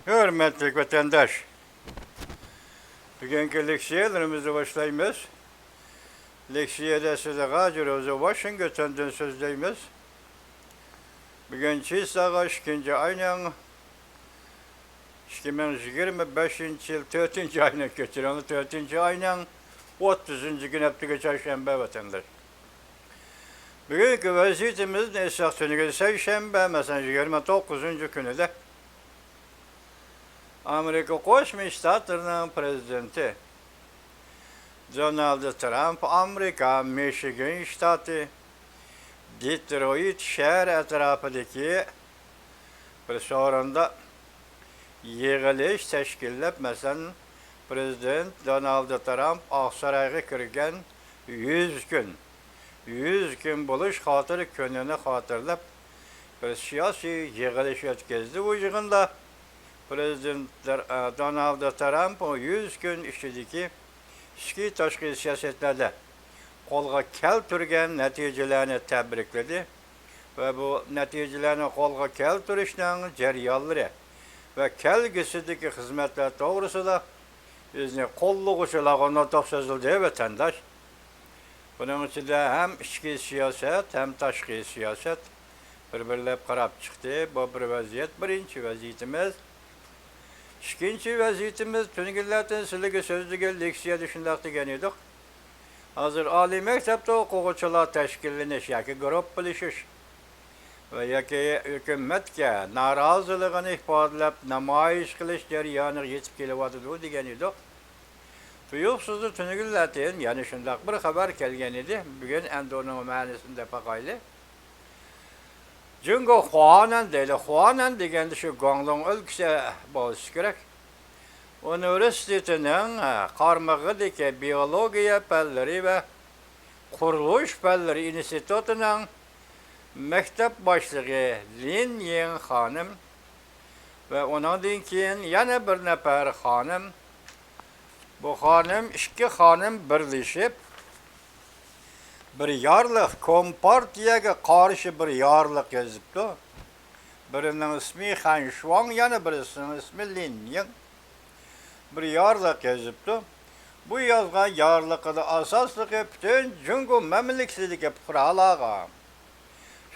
Hürmetli vatandaş, bugünkü leksiyelerimizi başlayımız. Leksiyede size Gazirozu Washington'dan sözleyimiz. Bugün Çiğsağa 2. ayının 2025 yıl 4. ayına geçiren 4. ayının 30. gün hafta çarşamba vatandaş. Bugünkü vaziyetimiz ne sahtını Seyşembe mesela 29. günü de Amerika Koşmuş Ştatlarının prezidenti Donald Trump, Amerika Michigan ştatı Detroit şehir etrafındaki bir sorunda yığılış teşkillep mesela Prezident Donald Trump Aksaray'a kirgen 100 gün buluş hatırı könünü hatırlap bir siyasi yığılış etkizdi. Bu yığında Prezident Donald Trump o 100 gün içindeki içki taşkı siyasetlerde kolga keltirgen neticelerini tebrikledi ve bu neticelerini kolga keltirişten ceryanları ve kelgisideki hizmetler doğrusu da bizni kolluk uçulağına toksuzuldu vatandaş. Bunun içinde hem içki siyaset hem taşkı siyaset birbirlep karab çıktı. Bu bir vaziyet. Birinci vaziyetimiz. İkinci vaziyetimiz tüngüllerden sizlere sözlüge leksiye düşündük degeniydik. Hazır Ali mektepte okuğuçular teşkilleniş, yaki grup bilişiş ve yaki hükümetke narazılığını ifadelep namayiş kılış ceryanı yetip gelivatıdı degeniydik. Tuyuqsuzdu tüngüllerden, yani şundak bir haber kelgen idi. Bugün endi onun mənisinde pakaylı. Çünkü Huanan değil, Huanan degende şu Guangdong ülkesi bolsa gerek. Üniversitetinin karmağıdaki biyologiya pelleri ve kuruluş pelleri institutunun mektep başlığı Lin Yin hanım ve ondan keyin yana bir nefer hanım. Bu hanım, iki hanım birleşip bir yarlık, kompartiyaga karşı bir yarlık yazıptı. Birinin ismi Han Shuang, yana birisinin ismi Lin Ying. Bir yarlık yazıptı. Bu yazgan yarlıkıda asaslığı bütün Cungu memleketideki pıralağa,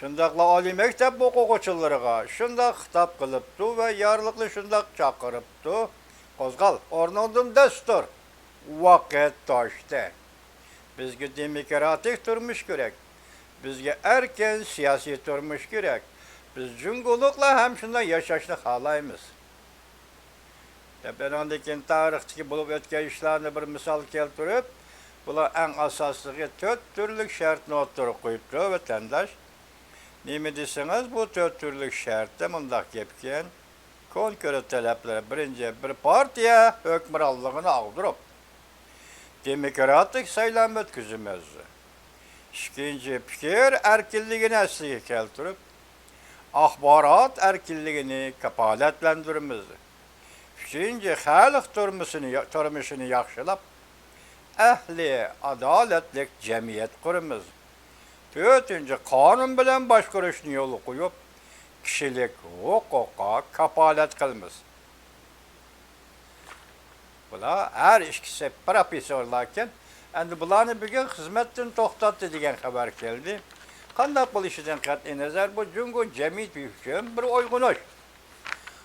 şundakla Ali mektep okuğuçularıga, şundak hitap kılıptı ve yarlıklı şundak çakırıptı. Kozgal, ornodum destur, vakit taştı. Bizge demokratik durmuş gerek. Bizge erken siyasi durmuş gerek. Biz cungulukla hem şundan yaşaşını halayımız. Ben ondaki tarihteki bulup ötken işlerini bir misal keltirip, bula en asaslığı 4 türlük şartını oturup koyuptu vatandaş. Nemi deseniz bu 4 türlük şartta mundak yapken, konkret talepleri birinci bir partiye hükümranlığını aldırıp, demokratik saylam ötküzümüz. İkinci fikir erkinliğini esliğe keltirip, ahbarat erkinliğini kapaletlendirimiz. Üçüncü, halk turmuşunu yaxşılap, ehli adaletlik cemiyet kurumuz. Dördüncü, kanun bilen başkuruşunu yolu koyup, kişilik hukuka kapalet kılmız. Bula her ikisi profesörlarken, endi bularni bugün hizmetten toxtatdı degan haber geldi. Qandaq bo'lishidan qat'iy nazar bu Cungu cemiyet uchun bir uyg'unish.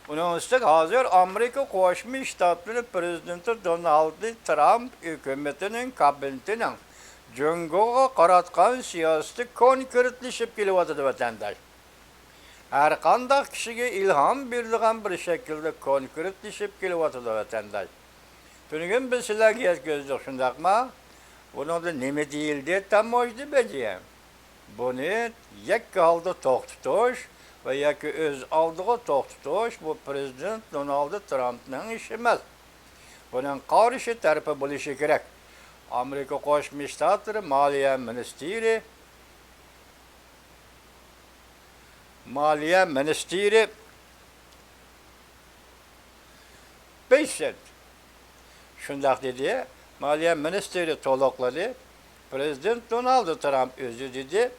Onun üstüne hazır Amerika Qo'shma Shtatları prezidenti Donald Trump hükümetinin kabinetinin Cunguga qaratgan siyosati konkretlashib kelyapti vatandaş. Her qandaq kishiga ilhom berilgan bir şekilde konkretlashib kelyapti vatandaş. Bugün biz sizlerge yetkizdik şundaqma. Bunun da neme değildi tamoydu beciyem. Bunu yakka halda toxtutuş ve yakka öz aldığı toxtutuş bu Prezident Donald Trump'ın işi emas. Bunun qarşı tarafı bo'lishi kerak. Amerika Qo'shma Shtatları Maliye Ministeri 5 sent. Şundaq dedi, Maliye Ministeri toloqladı. Prezident Donald Trump özü dedi,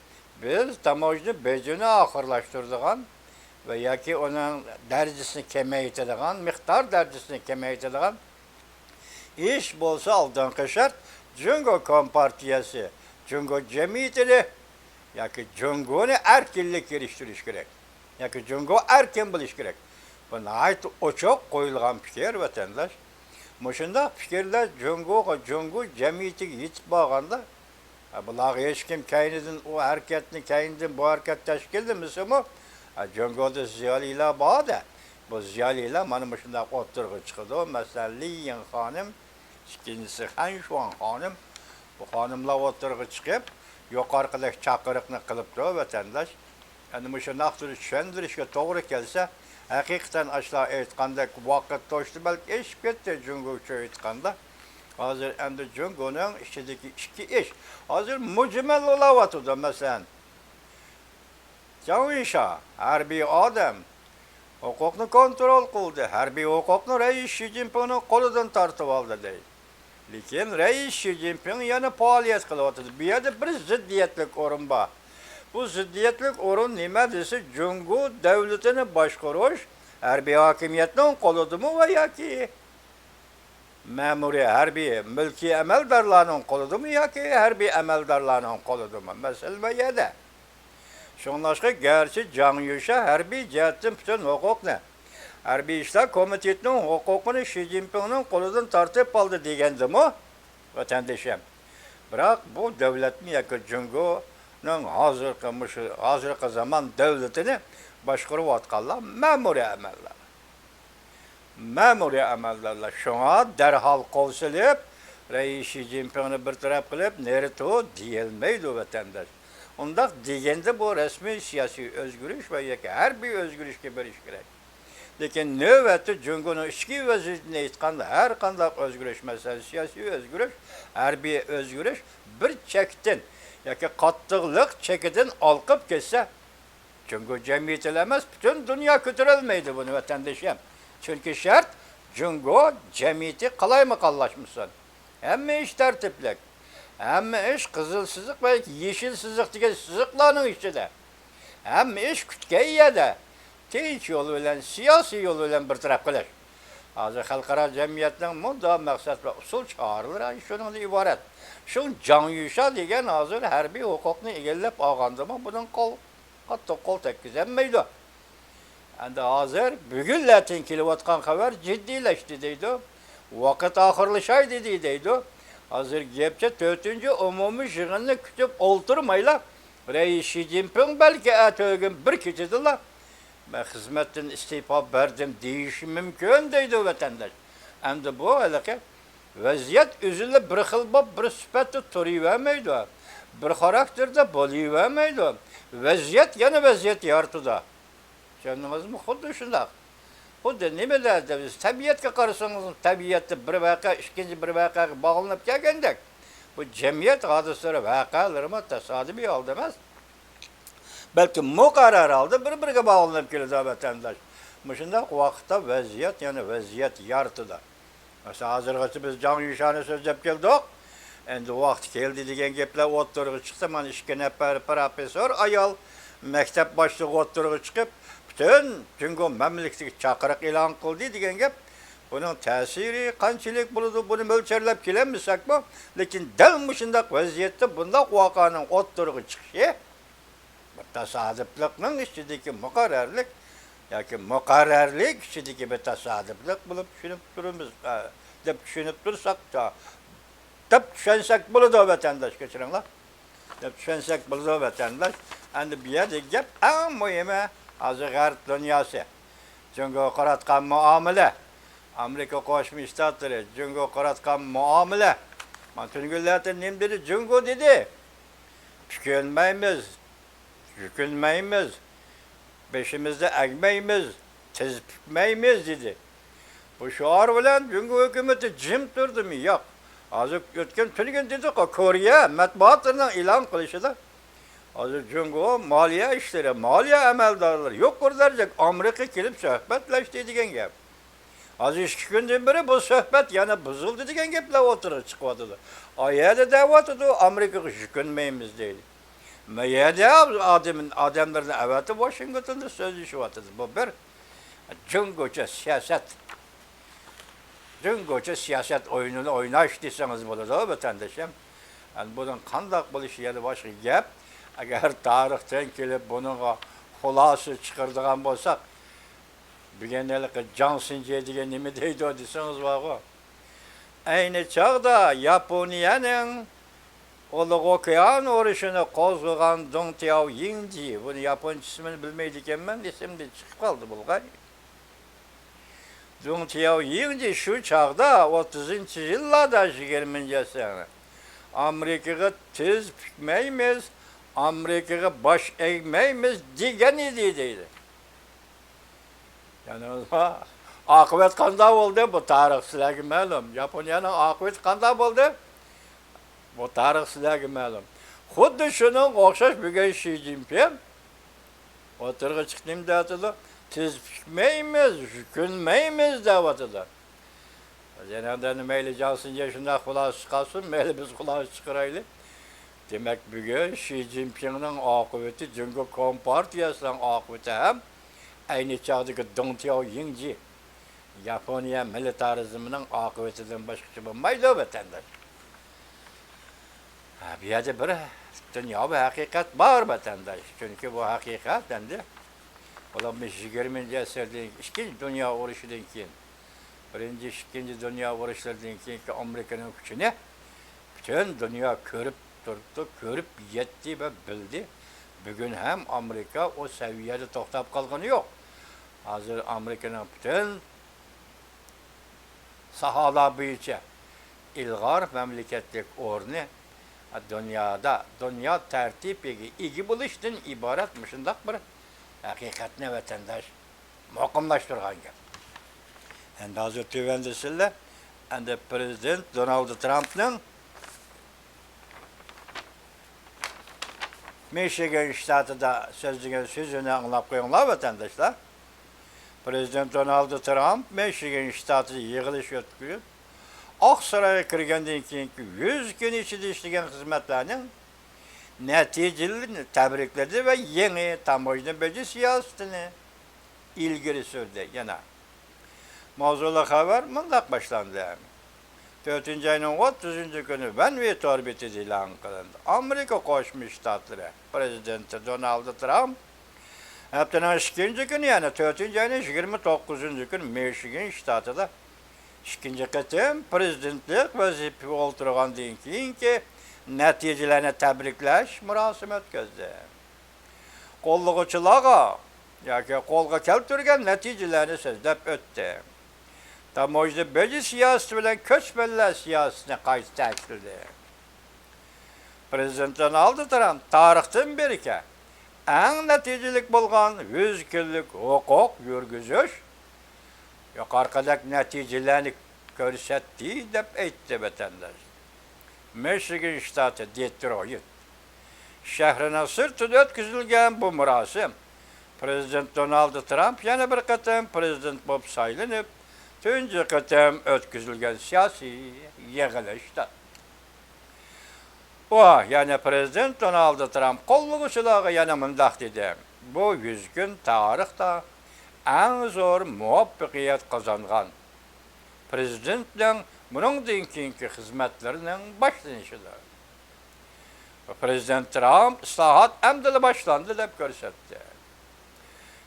biz tamojni bejini ahırlaştırdıgan ve yoki onun derecesini kamaytiradigan, miqdor derecesini kamaytiradigan ish bo'lsa oldingi shart Jungo Kompartiyasi, Jungo jamiyatini yoki Jungoni erkinlik kelishtirish kerak. Yoki Jungo erkin bo'lish kerak. Bu nihoyat ochiq qo'yilgan fikr vatandosh. Mushunda fikrlar Jungo jamiyatiga yetib borganda, bular hech kim kaynidan u harakatni kaynidan bu harakat tashkil qilmasimi? Jungoda ziyolilar borda. Bu ziyolilar mana mushunda o'tirg'i chiqdi. Masalan, Liyin xonim, ikkinchisi Hanshwan xonim, bu xonimlar o'tirg'i chiqib, yuqorqidagi chaqiriqni qilibdi vatandosh. Endi mushunda tushuntirishga to'g'ri kelsa, haqiqatan ashlar aytgandek vaqt to'shdi balki eshib ketdi Jungocha aytganda. Hozir endi Jungoning ichidagi ikki ish. Hozir mujmal bo'layotdi masalan. Jawisha harbiy odam huquqni kontrol qildi. Harbiy huquqni rais Shi Jinpingning qo'lidan tortib oldi deydi. Lekin rais Shi Jinping yana faoliyat qilyapti. Bu yerda bir ziddiyatlik o'rin bor. Bu ziddiyatlik o'rin nima desa, Jungo davlatini boshqarish harbiy hokimiyatning qo'lidami va yoki ma'muriy harbiy mulkiy amaldorlarning qo'lidami yoki harbiy amaldorlarning qo'lidami? Masala bu yerda. Shunlashqa garchi Jang Yusha harbiy jihatdan butun huquqni harbiy ishlar komitetining huquqini Shi Jinpingning qo'lidan tortib oldi degandimi vatandoshim. Biroq bu davlatni yoki Jungoning hozirgi zamon davlatini boshqarayotganlar ma'muriy amaldorlar. Ma'muriy amaldorlar shunga darhol qo'shilib, rais Shi Jinpingni bir taraf qilib, nerito deyilmaydi vatandosh. Undaq deganda bu rasmiy siyosiy o'zgarish va yoki harbiy o'zgarishga berish kerak. Lekin navbatda Jungoning ichki vaziyatini aytganda har qanday o'zgarish, masalan, siyosiy o'zgarish, harbiy o'zgarish bir chekdan yoki qattiqlik chekidan olqib ketsa, Jungo jamiyati emas, butun dunyo ko'tarilmaydi buni vatandoshim. Chunki shart Jungo jamiyati qalaymi-qallashmasin. Hamma ish tartiblik. Hamma ish qizil siziq va yeshil siziq degan siziqlarning ichida. Hamma ish kutkayada. Tinch yo'l bilan, siyosiy yo'l bilan bir taraf qilish. Hozir xalqaro jamiyatning mudom maqsad va usul choralari shundan iborat. Shu Jang Yusha degan hozir harbiy huquqni egallab olgandimi, bundan qattiq qo'l tekkizolmaydi. Endi hozir bugunlardan kelayotgan xabar jiddiylashdi deydi. Vaqt oxirlashaydi deydi. Hozir gapcha 4-umumiy yig'inni kutib o'ltirmaylar. Rais Shi Jinping balki atog'in bir kechadilar. Ben xizmatdan istifa berdim deyishi mumkin deydi vatandosh. Endi bu halaqa vaziyat o'zida bir xil bo'lib, bir sifatda turavermaydi. Bir xarakterda bo'lavermaydi. Vaziyat yana vaziyat yaratadi. Tushundingizmi? Xuddi shunday. Xuddi nimalarda biz tabiatga qarasangiz, tabiatda bir voqea ikkinchi bir voqeaga bog'lanib kelgandek, bu jamiyat hodisalari voqealarmi tasodifiy holda emas. Belki muqarrar holda bir-biriga bog'lanib keladi vatandosh. Shunday vaqtda vaziyat yana vaziyat yaratadi. Masalan, hozirgacha biz Jang Yushani so'zlab keldik. Endi vaqt keldi degan gaplar o'ttirg'i chiqsa, mana 2 nafar professor ayol maktab boshlig'i o'ttirg'i chiqib, butun Jungo mamlakatiga chaqiriq e'lon qildi degan gap. Buning ta'siri qanchalik bo'ladi, buni mo'lcharlab kelamizsakmi? Lekin dal shunday vaziyatda bunday voqeaning o'ttirg'i chiqishi tasodiflikning ichidagi muqarrarlik yoki muqarrarlik ichidagi bir tasodiflik bo'lib tushunib turamiz deb tushunib tursak deb tushunsak bo'ladi vatandosh, kechiringlar. Deb tushunsak bo'ladi vatandosh. Endi bu yerda gap eng muhimi hozir g'arb dunyosi. Jungo qaratgan muomala, Amerika Qo'shma Shtatlari Jungo qaratgan muomala. Men tungularda nima dedi? Jungo dedi. Tushunmaymiz. Yükünmeyimiz, beşimizde egmeyimiz, tezpikmeyimiz dedi. Bu şuar bilen Jungo hükümeti jim durdu mu? Yok. Azıcık ötken tülgün dedi ki Koriya matbuatlarından ilan kılışıda. Azıcık Jungo maliye işleri, maliye emeldarları yok kurdaracak. Amerika gelip sohbetleşti degen gap. Azıcık 2 günden beri bu sohbet yana bozuldu degen gaplar oturup çıkmadılar. Ayada davet etti, Amerika'ya yükünmeyimiz dedi. Meyede adamların evveti Washington'da sözleşiyordu. Bu bir cungoca siyaset. Cungoca siyaset oyununu oynaş deseniz burada da vatandaşım. Yani bunun kandak buluş yeri başka gap. Eğer tarihten gelip bunun hulası çıkardıgan bolsak, bir genelik Johnson diye nemi deydi o deseniz var o. Aynı çağda Japonya'nın Oluk Okyan oruşunu kozgugan Dong Tiao Yingji, bunu Japon ismini bilmeydiken ben isimde çıkıp kaldı bulgay. Dong Tiao Yingji şu çağda 30. yıllarda 20. sene. Amerika'ya tez pikmeyimiz, Amerika'ya baş eğmeyimiz diyen idiydi. Yani o akıbet kanda oldu bu tarihçilerge malum. Japonya'nın akıbet kanda oldu. Bu tarihçilerge malum. Xuddi şunun okşaş bugün Xi Jinping oturga çıktım deyatılı. Tez pikmeyimiz, jükünmeyimiz deyatılı. Cenab-ı meyli cansınca şunda kulağız çıkarsın, meyli biz kulağız çıkaraylı. Demek bugün Xi Jinping'in akıbeti, Cumhuriyet Kompartiyası'nın akıbeti hem aynı çağdaki Deng Xiaoping, Japonya militarizminin akıbetinden başka bulmaydı o vatandaş. Bir yerde bir dünya bir hakikat var vatandaş. Çünkü bu hakikat dendi. Olamış 20. asırda ikinci dünya uğraşıdan keyin, birinci, ikinci dünya uğraşlarından keyin Amerika'nın gücünü bütün dünya görüp durdu, görüp yetti ve bildi. Bugün hem Amerika o seviyede toxtab kalganı yok. Hazır Amerika'nın bütün sahalar boyunca ilgar memleketlik orni dünyada, dünya tertibi igi buluştan ibaret şundak bir hakikatine vatandaş mukamlaştırgan gap. Endi hazır tüvendisiyle, endi Prezident Donald Trump'nın Michigan ştatında sözünü anlap koyunlar vatandaşlar. Prezident Donald Trump Michigan ştatı yığılış ötküyor. Aksaray'a kirgenden keyinki 100 gün içinde işleyen hizmetlerinin neticelerini tebrikledi ve yeni tamojna bölge siyasetini ilgili sürdü. Yana. Mavzulu haber mındak başlandı. 4. ayının 30. günü ben veto orbiti ilan kılındı. Amerika Koşmuş Ştatları Prezidenti Donald Trump haftanın 2. günü yani 4. ayının 29. günü Michigan ştatıda 2. kıtım prezidentlik vazife oturgan deyin ki neticelerini tebrikleş murasimet gözde. Kolluğuçulağa yoki kolga keltirgen neticelerini sözlep öttü. Tamojda bölge siyaseti bilen köçmenler siyasetine qayta təkildi. Prezident Donald Trump tarixten berike en neticelik bolgan 100 günlük hukuk yürgüzüş yukarıdaki neticelerini görsetti dep eytti vatandaş. Michigan ştatı Detroit şehrine sırtı ötküzülgen bu murasim Prezident Donald Trump yana bir kıtım prezident bolup saylanıp tünce kıtım ötküzülgen siyasi yığılışta. O yani Prezident Donald Trump kolluğuçulağı yana mındak dedi. Bu 100 gün tarihte en zor muvaffakiyet kazangan Prezident'den bunun dinkinki hizmetlerinin başlanışıdır. Prezident Trump islahat emdili başlandı dep görsetti.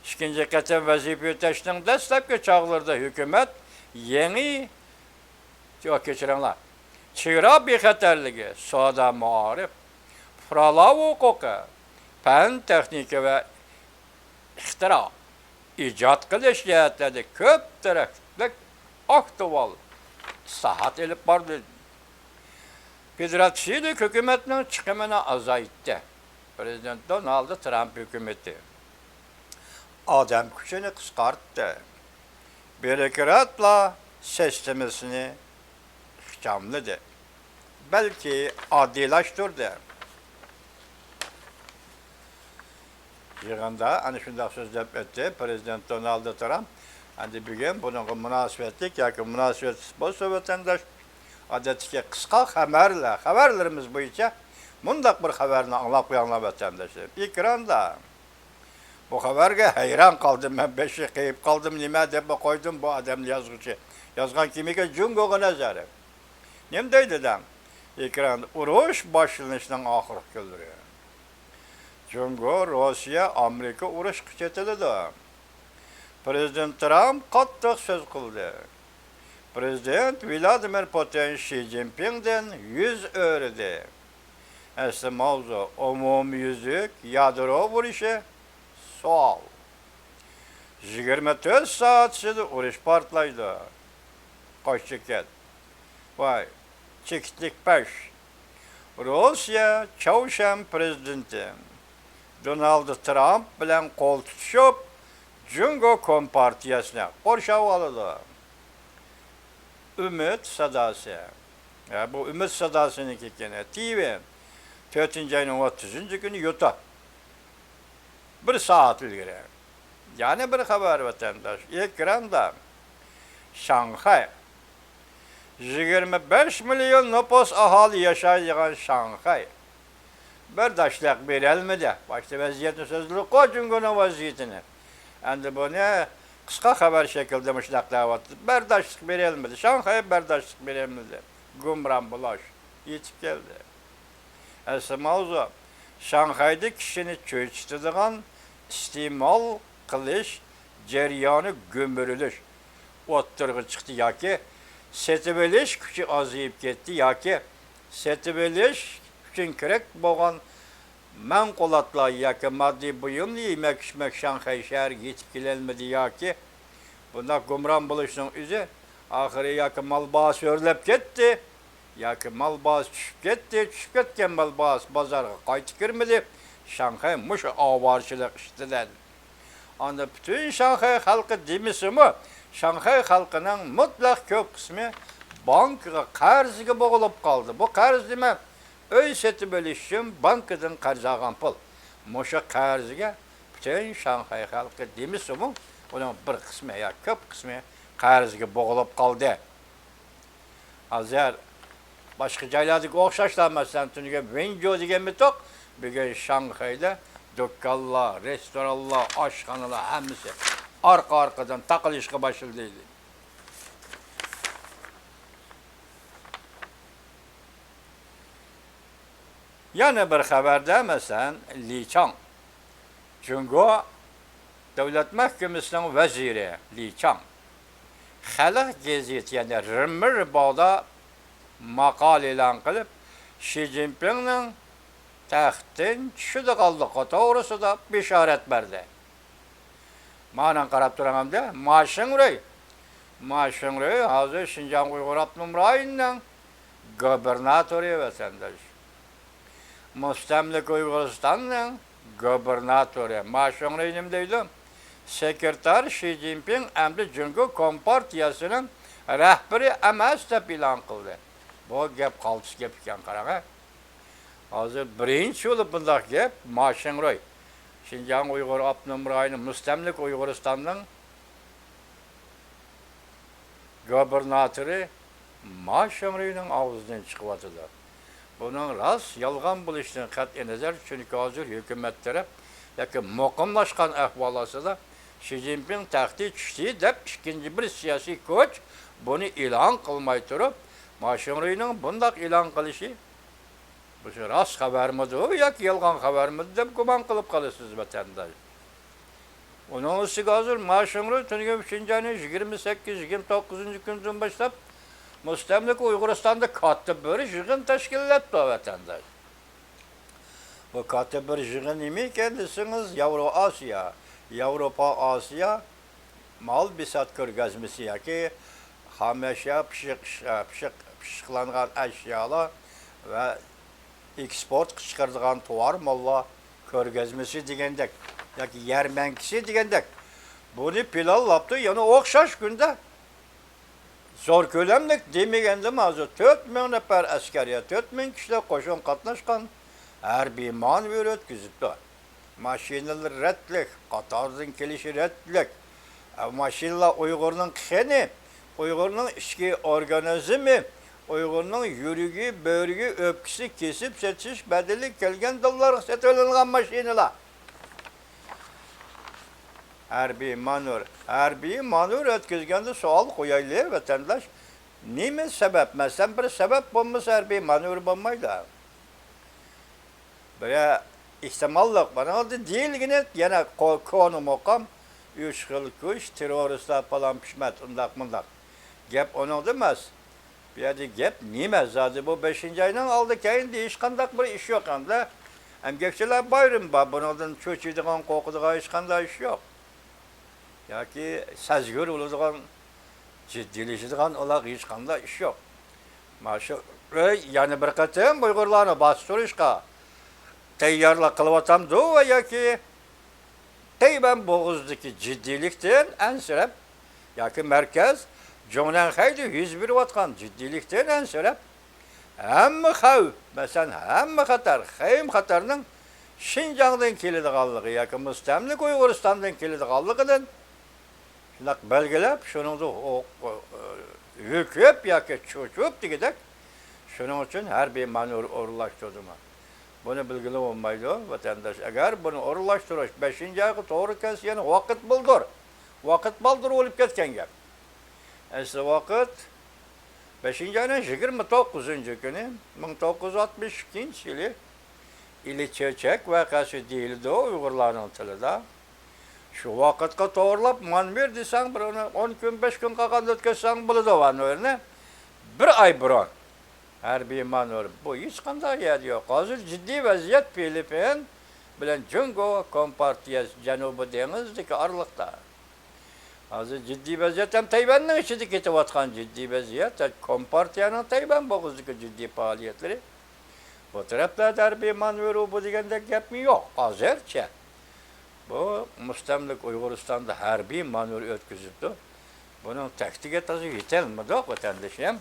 İkinci kıtım vazife öteşinin destekli çağlarda hükümet yeni çok geçirenler. Çıra bir xatarligi, soda muarif, fıralav hukuku, fen tekniki ve ixtira, icat kılış cihetleri köp taraflık aktual sahat elip bardı. Federatsiyalık hükümetinin çıkımını azayttı. Prezident Donald Trump hükümeti. Adam gücünü kıskarttı. Bürokratla sistemini ihkamladı. Belki adilaştırdı. Yığında hani şunda sözlep etti Prezident Donald Trump. Hani bugün bunun münasebetlik ya ki münasebetsiz bolsa vatandaş adetki kısa haberlerimiz boyunca Mundaq bir xabarni anlap qo'yinglar vatandaşlar. Ekranda. Bu xabarga hayron qoldim. Men beshi qiyib qoldim. Nima deb qo'ydim bu odamni yozuvchi. Yozgan kim ekan? Jungoga nazari. Nima deydi dam? Ekranda urush boshlanishining oxirgi kunlari. Jungo, Rossiya, Amerika urush kuchaytirildi. Prezident Trump qattiq so'z qildi. Prezident Vladimir Putin Xi Jinping'den yüz öğredi. Asli mavzu umumyüzlük yadro vuruşu sual. 24 saat içinde uruş partlaydı. Qo'sh cheket. Vay, chekitlik peş. Rusya Çavuşan prezidenti Donald Trump bilan qo'l tutishib, Jungo Kompartiyasini qorshab oldi. Ümit sadası. Ya bu Ümit sadasının kekene. TV 4. ayın 30. günü yuta. Bir saat ilgili. Yani bir haber vatandaş. Ekranda Şanghay 25 milyon nüfus ahali yaşayacak Şanghay. Berdaşlık verilmedi. Başta vaziyetini sözlük koyun günü vaziyetini. Endi bu ne? Kısa haber şekilde müştaklavatı. Berdaşlık verilmedi. Şanghay'a berdaşlık verilmedi. Gumran bulaş. Yetip geldi. Asli mavzu Şanghay'da kişini çöçtüdüğün istimal kılış, ceryanı gömürülüş. Ottırgı çıktı ya ki setibeliş küçü azıyıp gitti ya ki setibeliş küçün kirek boğan men qolatlar ya ki maddi buyumlu yemek içmek Şanghay şehir yetip gelmedi ya ki bunda gumran buluşun üzü ahiri ya ki mal bağısı örlep gitti ya ki mal bağısı düşüp gitti düşüp gitken mal bağısı pazarga qaytı girmedi Şanghay muş avarçılık iştiler. Anda bütün Şanghay halkı demisimi Şanghay halkının mutlak kök kısmı bankaga qarziga boğulup kaldı. Bu qarz deme öy seti bölüşüm bankadan qarz algan pul. Moşa qarziga bütün Şanghay halkı demisimi onun bir kısmı ya köp kısmı qarziga boğulup kaldı. Azar başka joylardagi o'xshashlar masalan tuniga Wenjo degan bitok bugun Shanghayda dükkanlar, restoranlar, oshxonalar hammasi arka-arkadan taqilishga boshladi. Yana bir xabarda masalan Li Chang Jungo Davlat Mahkamasining vaziri Li Chang Xalq gazeti yani Rimir Bağda maqol e'lon qilib Xi Jinpingning taxtdan tushida qoldiqi to'g'risida bishorat berdi. Mana qarab turganimda Mashinroy hozir Xinjiang Uyg'ur Avtonom rayoning gubernatori vatandosh. Mustamlik Uyg'uristonning gubernatori Mashinroy nima deydi? Sekretar Xi Jinping hamda Jungo Kompartiyasining rahbari emas deb e'lon qildi. Bu gap qaltis gap ekan qarang. Hozir birinchi bo'lib bunday gap Mashinroy Xinjiang Uyg'ur Avtonom rayoning mustamlik Uyg'uristonning gubernatori Mashinroyning og'zidan chiqyapti. Buning rost yolg'on bo'lishidan qat'iy nazar chunki hozir hukumat taraf yoki muqimlashgan ahvol ostida Xi Jinping taxtga tushdi deb ikkinchi bir siyosiy kuch buni e'lon qilmay turib Mashinroyning bunday e'lon qilishi bu rost xabarmidi yoki yolg'on xabarmidi deb gumon qilib qolasiz vatandosh. Onun ustiga hozir Mashinroy tungi 3-ayning 28-29 kunidan boshlab mustamlik Uyg'uristonda katta bir yig'in tashkillabdi vatandosh. Bu katta bir yig'in nima ekan desangiz Yevropa Asiya mal bisat ko'rgazmasi yoki hamisha pishiqlangan ashyolar va eksport chiqaradigan tovar mallar ko'rgazmasi degandek yoki yarmankisi degandek buni planlabdi. Yana o'xshash kunda zo'r ko'lamlik demaganda hozir 4000 nafar askariyat 4000 kishilar qo'shin qatnashgan harbiy manevr o'tkazibdi. Mashinalar ratlik, qatordan kelishi ratlik. Mashinalar Uyg'urning qani, Uyg'urning ichki organizmi Uyg'urning yuragi, böğrügi, öpkisi kesip setiş bedeli kelgen dollar setilgan maşinalar. Harbiy manur ötkizganda savol qo'yaylik vatandaş. Nima sebep? Mesela bir sebep bulmuş harbiy manur bulmaydı. Böyle ihtimallık bana oldu değil yine yana konu mokam. Üç yıl kuş, teröristler falan pişmet, undak mundak. Gep onu demez. Bir yerde gep nime zaten bu 5. aydan aldı keyin değişkandak bir iş yok anda. Hem geçseler bayram var, bundan çocuğun kokuduğu iş kanda iş yok. Ya ki sezgür olacağın, ciddileşeceğin olak hiç kanda iş yok. Maşallah yani bir katım Uygurlarını bastırışka teyyarla kılıvatam da ya ki Teyben Boğaz'daki ciddilikten en sebep ya ki merkez Cumhuriyet haydi 101 vatkan ciddilikten en sebep hem xavf mesela hem hatarının Şinjan'dan keladiganligi ya ki müstemlik Uyg'uristondan keladiganligidan shunaq belgilab shuni yukib yoki cho'chib degidek shuning uchun harbiy manevr o'rinlashtirdimi. Bunu bilgili olmaydı vatandaş. Eğer bunu orlaştırış 5. ayı doğru kes yani vakit buldur. Vakit baldır olup ketken gel. Esli vakit 5. ayının 29. günü 1962 yılı ili çeçek vakası değildi o Uygurların tılıda. Şu vakitka doğrulap man bir desen bir 10 gün 5 gün kakanda ötkesen buludu var örne. Bir ay buran. Harbiy manevr bu hiç kanday yer yok. Hazır ciddi vaziyet Filipin bilen Jungo Kompartiyası Canubu Deniz'deki aralıkta. Hazır ciddi vaziyet hem Tayvan'ın içinde ketivatkan ciddi vaziyet. Kompartiyanın Tayvan boğazdaki ciddi faaliyetleri. Bu tarafta harbiy manevr bu degende yapmıyor yok. Hazırça. Bu müstemlik Uyguristan'da harbiy manevr ötküzüldü. Bunun taktik etası yetelmedi vatandaşım.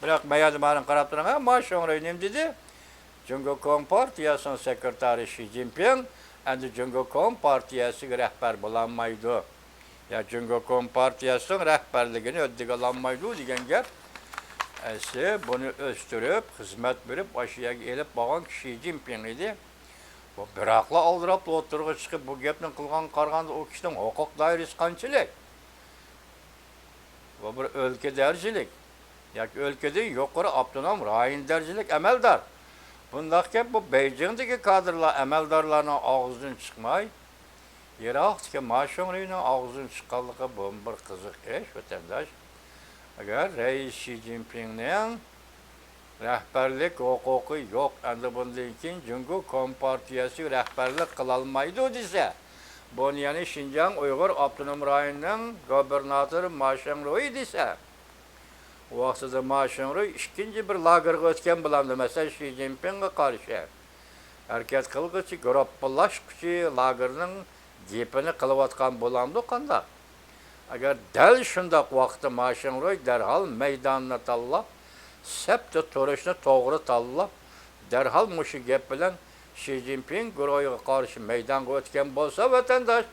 Bırak meyadımarın qarab turanga, ma şoňra nem dedi. Jungo Kompartiyasının sekretari Xi Jinping, endi Jungo Kompartiyasiga rahbar bolanmaydı. Ya Jungo Kompartiyasının rahbarligini öddigalanmaydı degan gap. Bunu östürüp, hizmet berip, aşıya elip bağan Xi Jinping idi. Bu birakla aldırap oturga çıkıp bu gapni qilgan qarganda o kişinin hukuk dairesi qanchalik. Bu bir өлke dercilik. Ya ülkede yukarı Abdunam Rahim dercilik emeldar. Bundaki bu Beijing'deki kadrlar emeldarlarının ağzından çıkmay. Irak'taki maşonlarının ağzından çıkarlığı bu bir kızık iş vatandaş. Eğer Reis Xi Jinping'nin rehberlik hukuku yok. Endi bundan keyin Jungo Kompartiyası rehberlik kılalmaydı dese. Bunu yani Şinjan Uygur Abdunam Rahim'nin gubernatörü Maşonları dese. O vaxtda Maşonru ikinci bir lagerga ötken bulandı. Mesela Xi Jinping'e karşı. Hareket kılgıçı, gruplaşkıçı lagerinin gepini kılıvatkan bulandı kanda. Eğer del şundak vaxtda Maşonru derhal meydanına tallap, septi turuşunu doğru tallap, derhal muşu gep bilen Xi Jinping guruya karşı meydanga ötken bolsa vatandaş,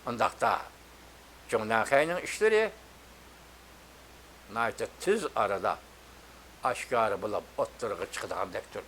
ondakta Cumhuriyet'nin işleri nayta tez arada aşkarı bulup ottırığı çıkıdığım dek durdu.